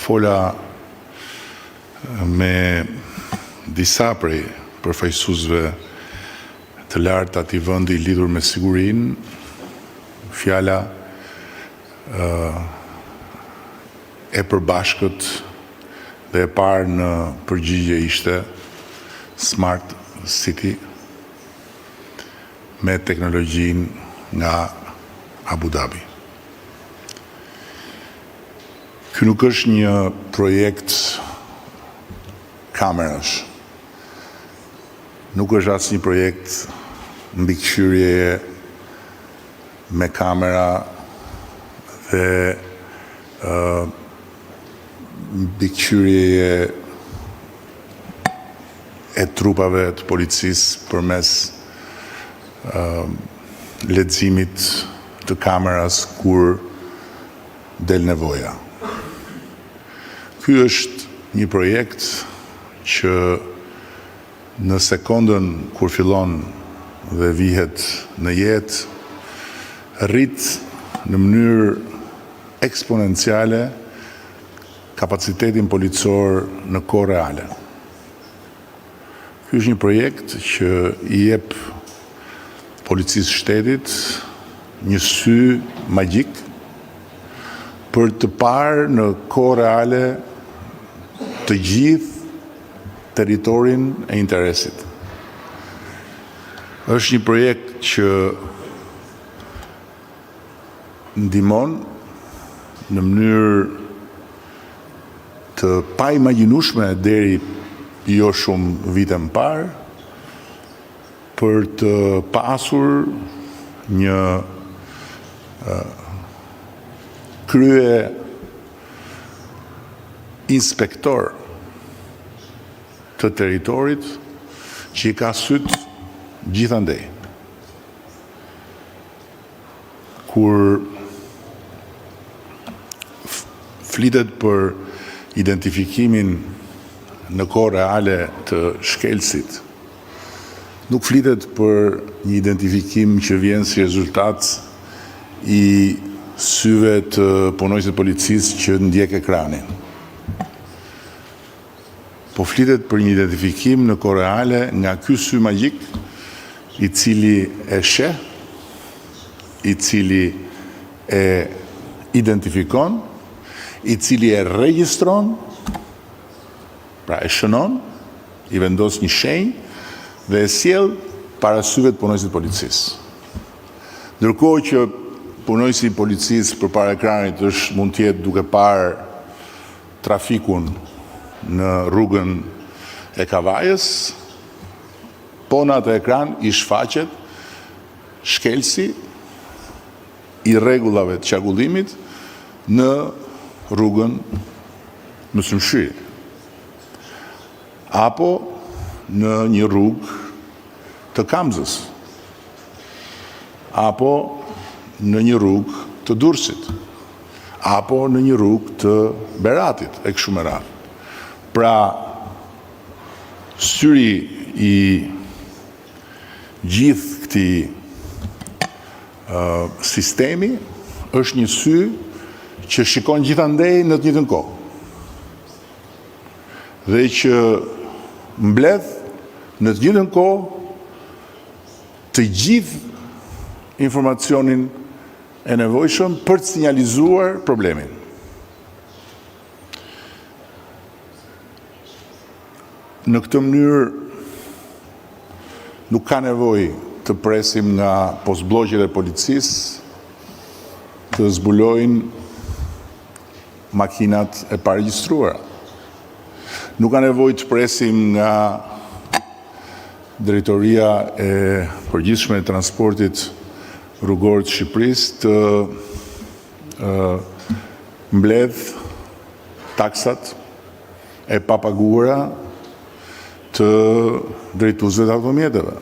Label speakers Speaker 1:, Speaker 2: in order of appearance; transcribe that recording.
Speaker 1: fola me disa prej përfaqësuesve të lartë atij vendi lidhur me sigurinë, fjala e përbashkët dhe e parë në përgjigje ishte Smart City me teknologjinë nga Abu Dhabi. Ky nuk është një projekt kamerash. Nuk është asnjë projekt mbikëqyrjeje me kamera dhe mbikëqyrjeje e trupave të policisë përmes leximit të kameras kur del nevoja. Ky është një projekt që në sekondën kur fillon dhe vihet në jetë rrit në mënyrë eksponenciale kapacitetin policor në kohë reale. Ky është një projekt që i jep policisë shtetit një sy magjik për të parë në kohë reale të gjithë territorin e interesit. Është një projekt që ndihmon në mënyrë të paimagjinueshme deri jo shumë vite më parë për të pasur një krye inspektor të territorit që i ka syt gjithandej. Kur flitet për identifikimin në kohë reale të shkelësit, nuk flitet për një identifikim që vjen si rezultat i syve të punonjësit policisë që ndjek ekranin. Po flitet për një identifikim në kohë reale nga ky sy magjik, i cili e sheh, i cili e identifikon, i cili e regjistron, pra e shënon, i vendos një shenjë dhe e sjell para syve të punonjësit policisë. Ndërkohë që punonjësi i policisë përpara ekranit mund të jetë duke parë trafikun në rrugën e Kavajës, po në atë ekran i shfaqet shkelësi i rregullave të qarkullimit në rrugën Mësymshy, apo në një rrugë të Kamzës, apo në një rrugë të Durrësit, apo në një rrugë të Beratit e kështu me radhë. Pra, syri i gjithë këtij sistemi është një sy që shikon gjithandej në të njëjtën kohë. Dhe që mbledh në të njëjtën kohë të gjithë informacionin e nevojshëm për të sinjalizuar problemin. Në këtë mënyrë nuk ka nevojë të presim nga postbllogjet e policisë të zbulojnë makinat e paregjistruara. Nuk ka nevojë të presim nga Drejtoria e Përgjithshme e Transportit Rrugor të Shqipërisë të mbledh taksat e papaguara të drejtuesve të automjeteve.